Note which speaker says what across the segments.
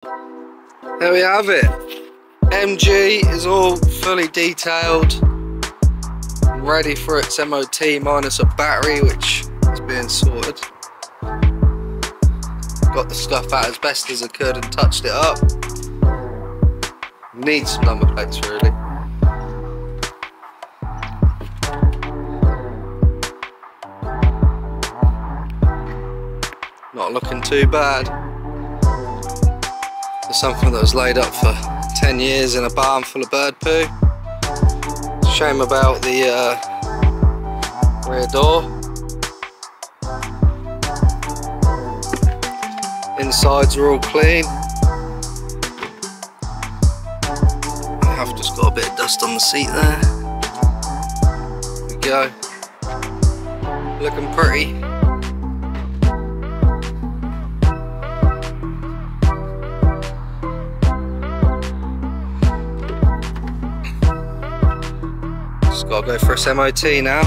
Speaker 1: There we have it. MG is all fully detailed, ready for its MOT minus a battery which is being sorted. Got the stuff out as best as I could and touched it up. Needs some number plates really. Not looking too bad. For something that was laid up for 10 years in a barn full of bird poo. Shame about the rear door. Insides are all clean. I have just got a bit of dust on the seat there. There we go. Looking pretty. Just gotta go for its MOT now.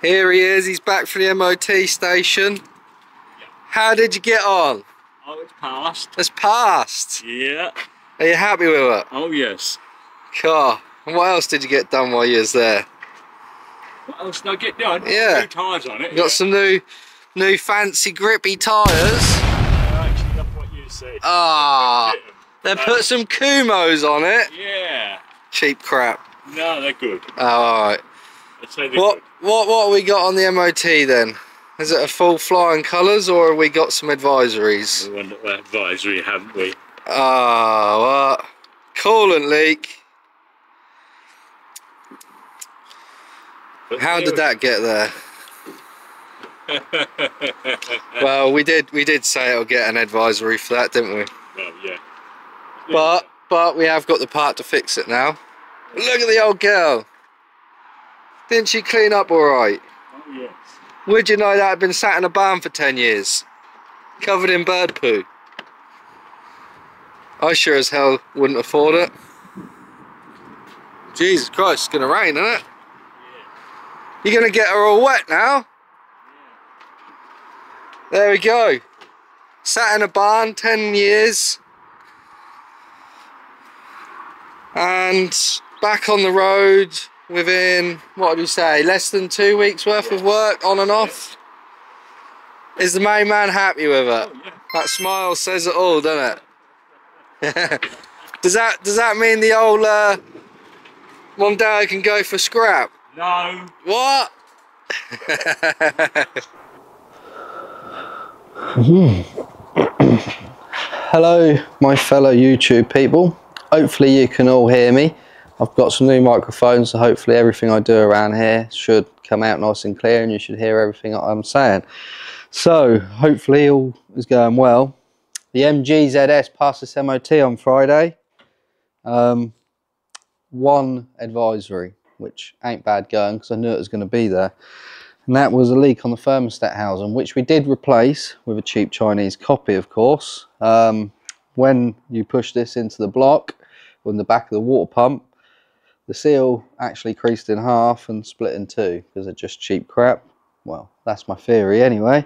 Speaker 1: Here he is, he's back for the MOT station. How did you get on?
Speaker 2: Oh, it's passed.
Speaker 1: It's passed?
Speaker 2: Yeah.
Speaker 1: Are you happy with it?
Speaker 2: Oh, yes.
Speaker 1: Car. And what else did you get done while you was there?
Speaker 2: What else did I get done?
Speaker 1: Yeah.
Speaker 2: New tyres on it.
Speaker 1: You got some new fancy grippy tyres.
Speaker 2: Actually, that's what you said.
Speaker 1: Ah, they put some Kumos on it.
Speaker 2: Yeah.
Speaker 1: Cheap crap.
Speaker 2: No, they're good.
Speaker 1: Oh, alright.
Speaker 2: I'd say they're
Speaker 1: What
Speaker 2: good.
Speaker 1: we got on the MOT then? Is it a full flying colours or have we got some advisories?
Speaker 2: We want an advisory, haven't we?
Speaker 1: Ah, what? Coolant leak.
Speaker 2: But
Speaker 1: How did that get there? Well, we did say it'll get an advisory for that, didn't we?
Speaker 2: Well, yeah.
Speaker 1: But we have got the part to fix it now. Look at the old girl. Didn't she clean up alright?
Speaker 2: Oh, yes.
Speaker 1: Would you know that had been sat in a barn for 10 years? Covered in bird poo. I sure as hell wouldn't afford it. Jesus Christ, it's gonna rain, isn't it?
Speaker 2: Yeah.
Speaker 1: You're gonna get her all wet now?
Speaker 2: Yeah.
Speaker 1: There we go. Sat in a barn 10 years. And back on the road within, what would you say, less than 2 weeks worth of work on and off. Is the main man happy with it?
Speaker 2: Oh, yeah.
Speaker 1: That smile says it all, doesn't it? Does that mean the old Mum Dad can go for scrap?
Speaker 2: No.
Speaker 1: What? Hello my fellow YouTube people, hopefully you can all hear me. I've got some new microphones, so hopefully everything I do around here should come out nice and clear and you should hear everything I'm saying. So hopefully all is going well. The MG ZS passed its MOT on Friday. One advisory, which ain't bad going because I knew it was going to be there. And that was a leak on the thermostat housing, which we did replace with a cheap Chinese copy, of course. When you push this into the block, on the back of the water pump, the seal actually creased in half and split in two because of just cheap crap. Well, that's my theory anyway.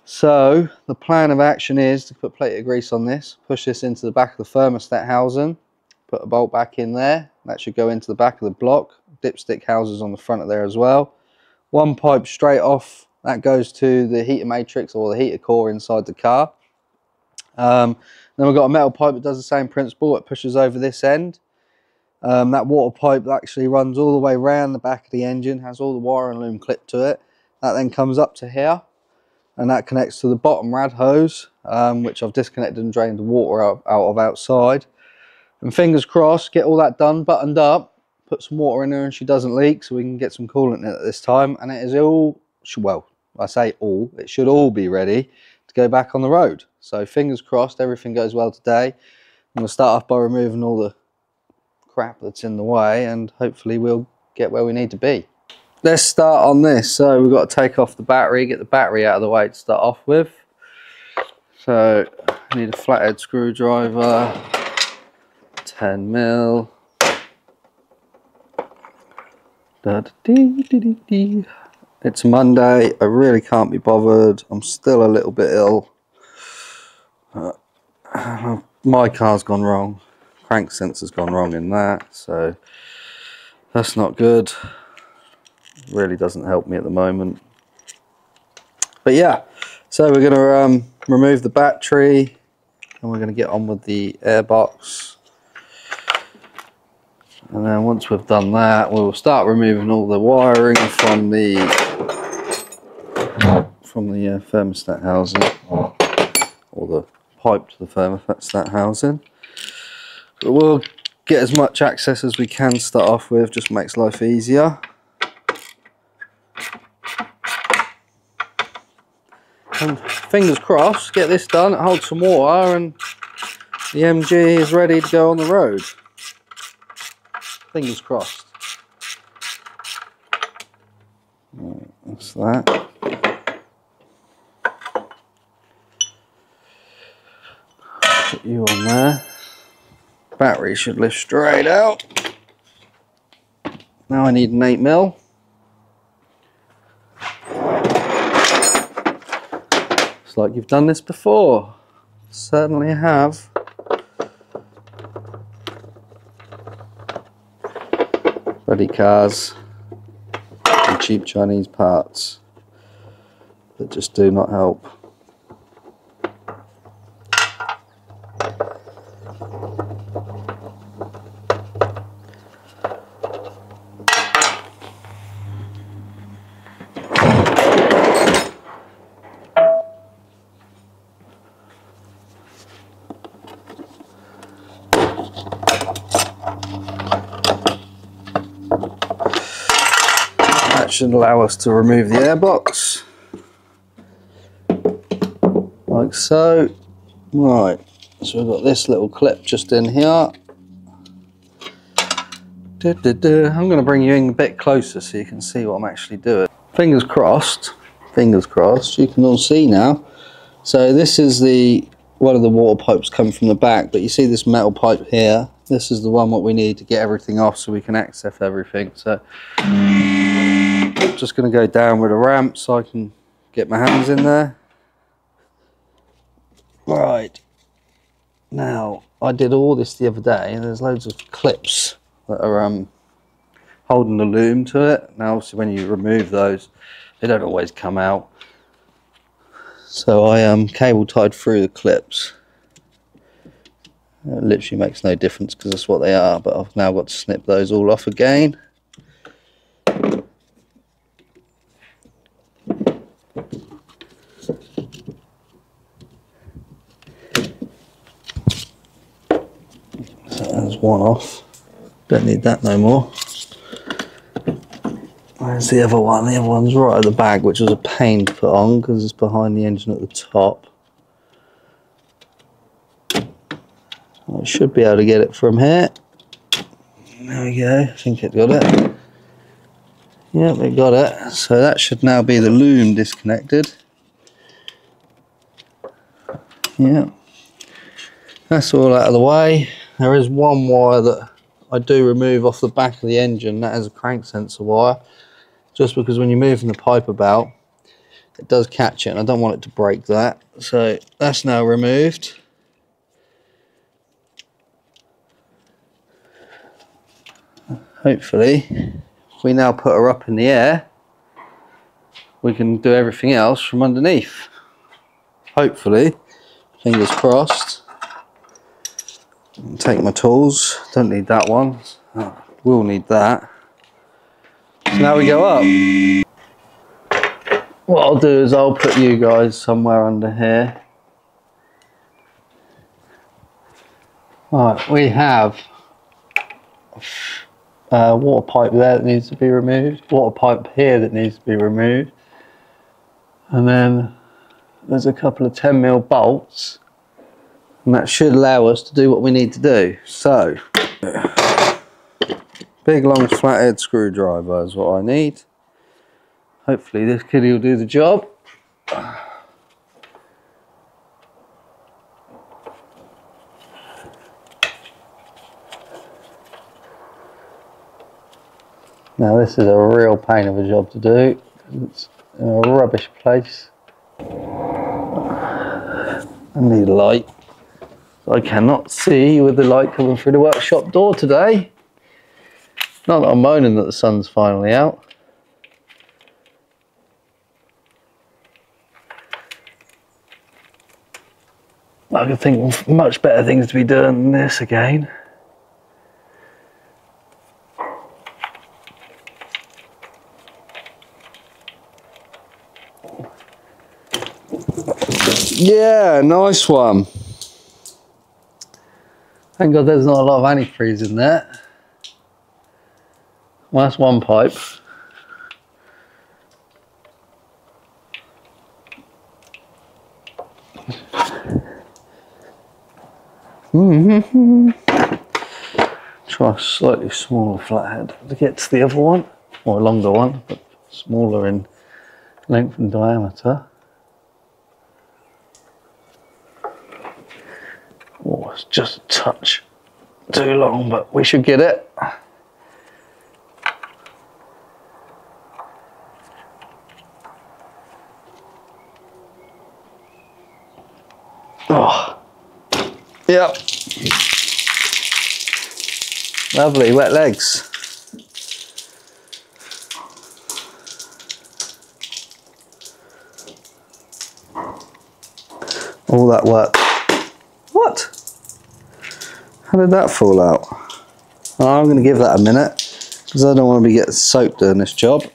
Speaker 1: So the plan of action is to put a plate of grease on this, push this into the back of the thermostat housing, put a bolt back in there. That should go into the back of the block. Dipstick houses on the front of there as well. One pipe straight off, that goes to the heater matrix or the heater core inside the car. Then we've got a metal pipe that does the same principle. It pushes over this end. That water pipe actually runs all the way around the back of the engine, has all the wire and loom clipped to it. That then comes up to here. and that connects to the bottom rad hose, which I've disconnected and drained the water out of outside. And fingers crossed, get all that done, buttoned up, put some water in there and she doesn't leak, so we can get some coolant in it at this time. And it is all, well, I say all, it should all be ready to go back on the road. So fingers crossed, everything goes well today. I'm going to start off by removing all the crap that's in the way, and hopefully we'll get where we need to be. Let's start on this. So we've got to take off the battery, get the battery out of the way to start off with. So I need a flathead screwdriver, 10mm. It's Monday, I really can't be bothered. I'm still a little bit ill. My car's gone wrong. Crank sensor's gone wrong in that, so that's not good. Really doesn't help me at the moment. But yeah, so we're going to remove the battery and we're going to get on with the air box. And then once we've done that, we'll start removing all the wiring from the thermostat housing, or the pipe to the thermostat housing. But we'll get as much access as we can start off with, just makes life easier. And fingers crossed, get this done, it holds some water and the MG is ready to go on the road. Fingers crossed. Right, that's that. Put you on there. Battery should lift straight out. Now I need an 8mm. Looks like you've done this before. Certainly have. Bloody cars and cheap Chinese parts that just do not help. That should allow us to remove the airbox, like so. Right, so we've got this little clip just in here. I'm going to bring you in a bit closer so you can see what I'm actually doing. Fingers crossed, you can all see now. So this is one of the water pipes coming from the back, but you see this metal pipe here. This is the one what we need to get everything off so we can access everything. So I'm just going to go down with a ramp so I can get my hands in there. Right, now I did all this the other day and there's loads of clips that are holding the loom to it. Now obviously when you remove those, they don't always come out. So I cable tied through the clips. It literally makes no difference because that's what they are, but I've now got to snip those all off again. So there's one off. Don't need that no more. Where's the other one? The other one's right at the back, which was a pain to put on because it's behind the engine at the top. I should be able to get it from here. There we go, I think it got it. Yep, it got it. So that should now be the loom disconnected. Yeah, that's all out of the way. There is one wire that I do remove off the back of the engine. That is a crank sensor wire. Just because when you're moving the pipe about, it does catch it and I don't want it to break that. So that's now removed. Hopefully, if we now put her up in the air, we can do everything else from underneath. Hopefully, fingers crossed. Take my tools, don't need that one, will need that. So now we go up. what I'll do is I'll put you guys somewhere under here. Right, we have a water pipe there that needs to be removed, water pipe here that needs to be removed, and then there's a couple of 10mm bolts, and that should allow us to do what we need to do. So, big long flathead screwdriver is what I need. Hopefully this kiddie will do the job. Now this is a real pain of a job to do because it's in a rubbish place. I need a light. I cannot see with the light coming through the workshop door today. Not that I'm moaning that the sun's finally out. I could think of much better things to be doing than this again. Yeah, nice one. Thank God there's not a lot of antifreeze in there. Well, that's one pipe. Try a slightly smaller flathead to get to the other one, or a longer one, but smaller in length and diameter. Oh, it's just a touch too long, but we should get it. Oh, yep. Lovely, wet legs. All that work. What? How did that fall out? Oh, I'm going to give that a minute because I don't want to be getting soaked doing this job.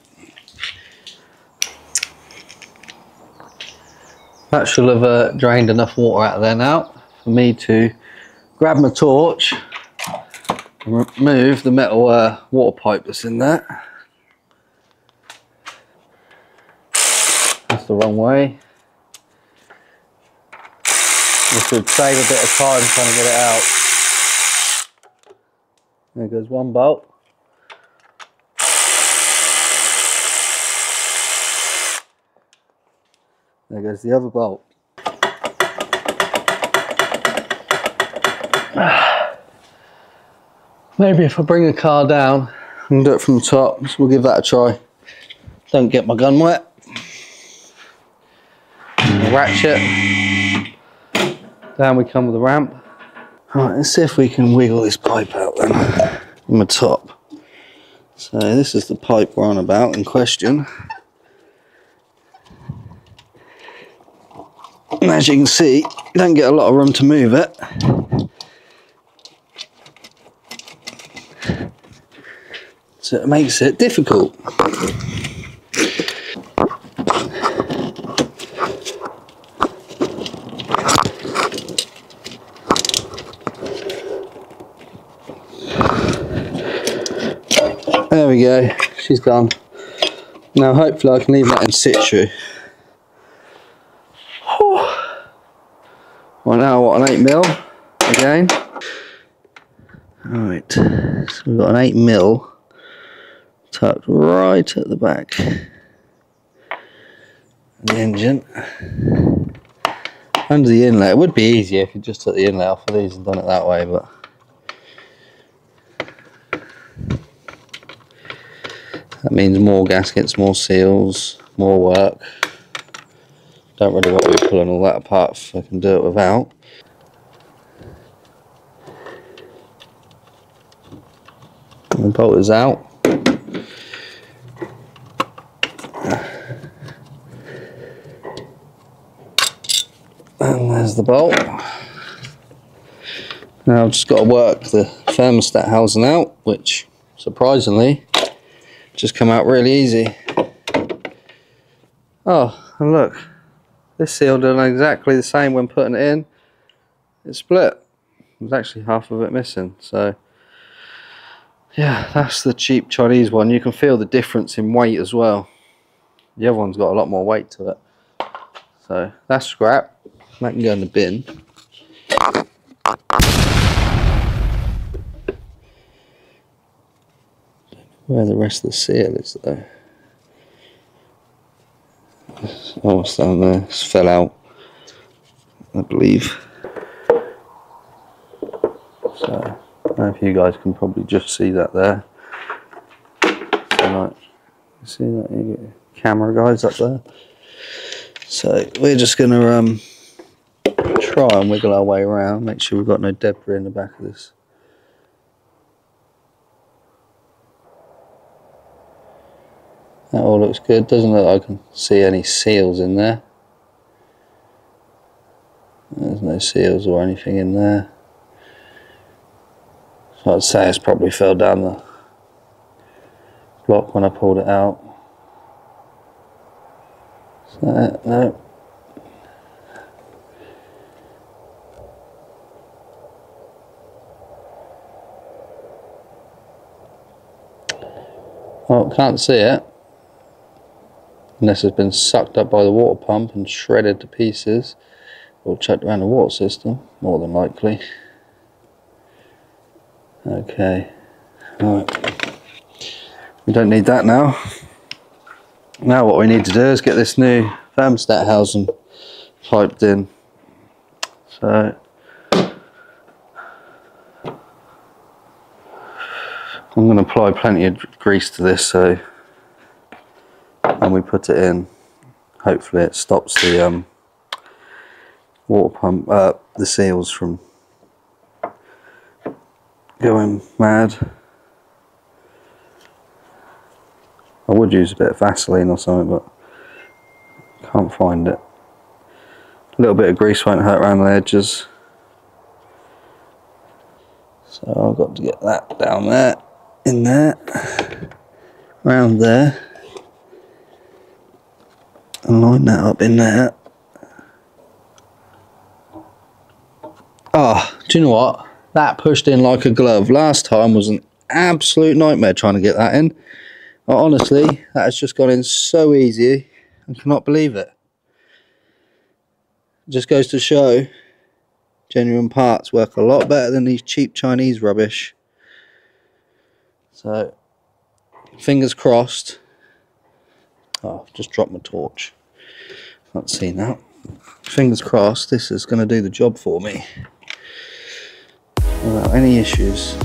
Speaker 1: That should have drained enough water out of there now for me to grab my torch and remove the metal water pipe that's in there. That's the wrong way. This would save a bit of time trying to get it out. There goes one bolt. There goes the other bolt. Maybe if I bring the car down, I can do it from the top, so we'll give that a try. Don't get my gun wet. Ratchet. Down we come with the ramp. Alright, let's see if we can wiggle this pipe out then, from the top. So this is the pipe we're on about in question. And as you can see, you don't get a lot of room to move it. So it makes it difficult. There we go, she's gone. Now hopefully I can leave that in situ. Well, now what, an 8mm again? Alright, so we've got an 8mm tucked right at the back of the engine. Under the inlet. It would be easier if you just took the inlet off of these and done it that way, but that means more gaskets, more seals, more work. Don't really want to be pulling all that apart if I can do it without. And the bolt is out. And there's the bolt. Now I've just got to work the thermostat housing out, which surprisingly just come out really easy. Oh, and look, this seal done exactly the same when putting it in. It split. There's actually half of it missing. So yeah, that's the cheap Chinese one. You can feel the difference in weight as well. The other one's got a lot more weight to it. So that's scrap. That can go in the bin. Where the rest of the seal is though. Oh, it's down there. It's fell out, I believe. So I don't know if you guys can probably just see that there. So, like, see that? You get camera guys up there. So we're just gonna try and wiggle our way around, make sure we've got no debris in the back of this. That all looks good. Doesn't look like I can see any seals in there. There's no seals or anything in there. So I'd say it's probably fell down the block when I pulled it out. So, no. Oh, can't see it. Unless it's been sucked up by the water pump and shredded to pieces or chucked around the water system, more than likely. Okay, right. We don't need that now. Now what we need to do is get this new thermostat housing piped in. So I'm going to apply plenty of grease to this, so when we put it in, hopefully it stops the water pump, the seals from going mad. I would use a bit of Vaseline or something, but can't find it. A little bit of grease won't hurt around the edges. So I've got to get that down there, in there, around there, and line that up in there. Oh, do you know what? That pushed in like a glove. Last time was an absolute nightmare trying to get that in. Honestly, that has just gone in so easy. I cannot believe it. It just goes to show genuine parts work a lot better than these cheap Chinese rubbish. So, fingers crossed. Oh, I've just dropped my torch. Can't see now. Fingers crossed this is going to do the job for me without any issues.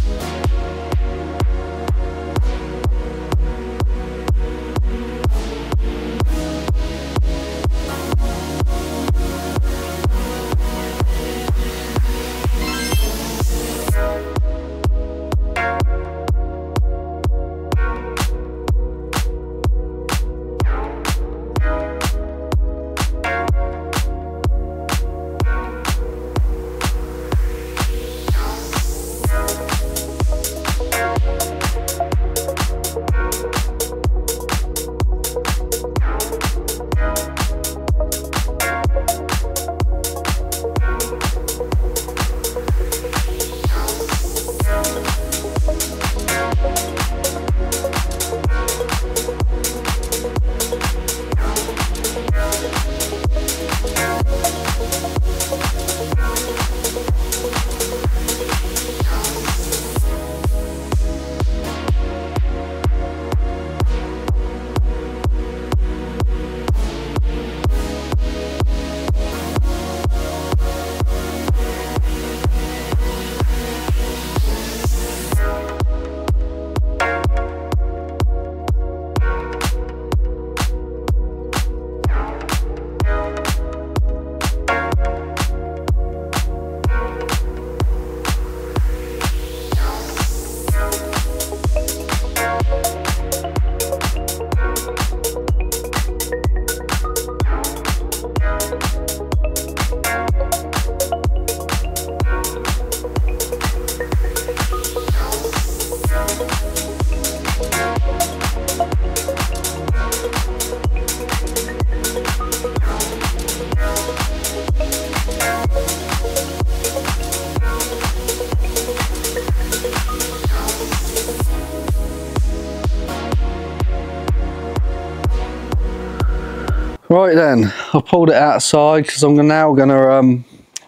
Speaker 1: Right then, I've pulled it outside because I'm now going to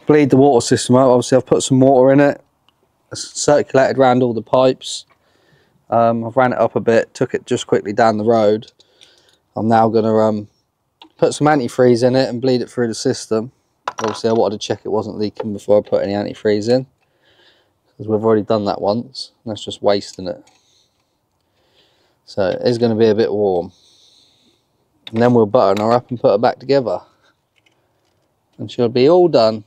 Speaker 1: bleed the water system up. Obviously I've put some water in it, circulated around all the pipes. I've ran it up a bit, took it just quickly down the road. I'm now going to put some antifreeze in it and bleed it through the system. Obviously I wanted to check it wasn't leaking before I put any antifreeze in, because we've already done that once and that's just wasting it. So it is going to be a bit warm, and then we'll button her up and put her back together and she'll be all done.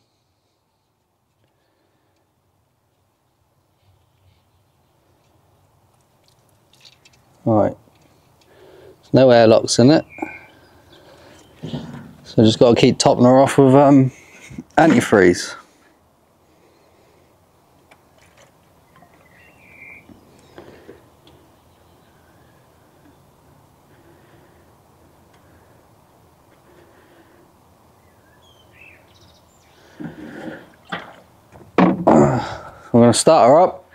Speaker 1: Right, there's no airlocks in it, so just got to keep topping her off with antifreeze. I'm going to start her up.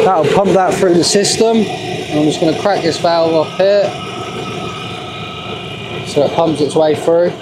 Speaker 1: That'll pump that through the system. I'm just going to crack this valve off here so it pumps its way through.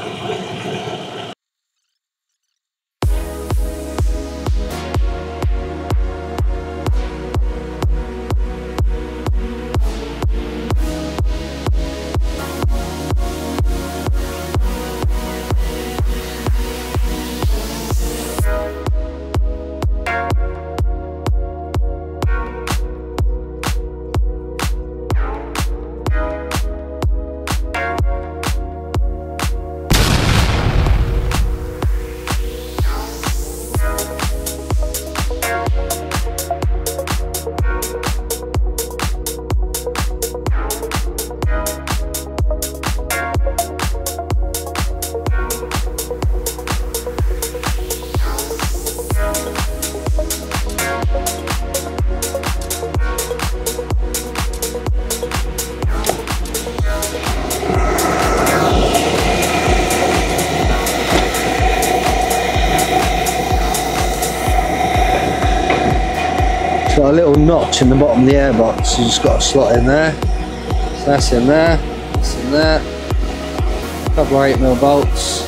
Speaker 1: It's got a little notch in the bottom of the airbox, you just got a slot in there. So that's in there, that's in there. A couple of 8mm bolts.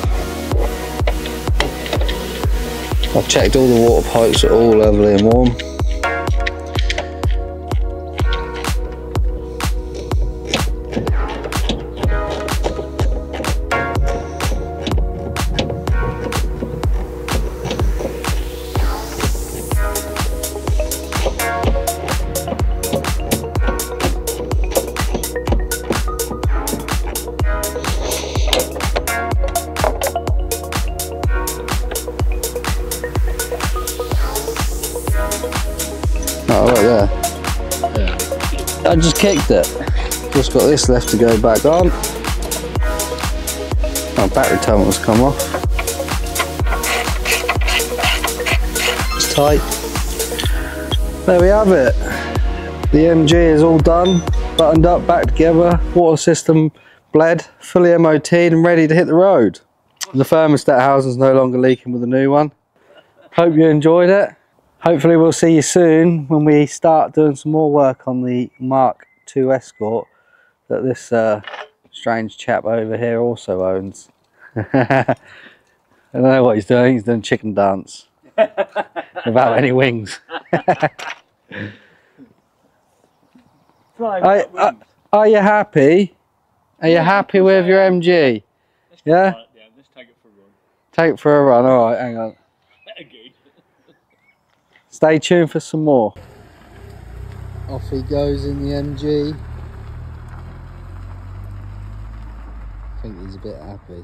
Speaker 1: I've checked all the water pipes are all lovely and warm. Oh, right there. Yeah. I just kicked it. Just got this left to go back on. Oh, battery terminal's come off. It's tight. There we have it. The MG is all done, buttoned up, back together, water system bled, fully MOT'd and ready to hit the road. The thermostat housing's no longer leaking with the new one. Hope you enjoyed it. Hopefully we'll see you soon when we start doing some more work on the Mark II Escort that this strange chap over here also owns. I don't know what he's doing chicken dance without any wings. Are you happy? Are you happy with your MG? Yeah?
Speaker 2: Let's take it for a run.
Speaker 1: Take it for a run, alright, hang on. Stay tuned for some more. Off he goes in the MG. I think he's a bit happy.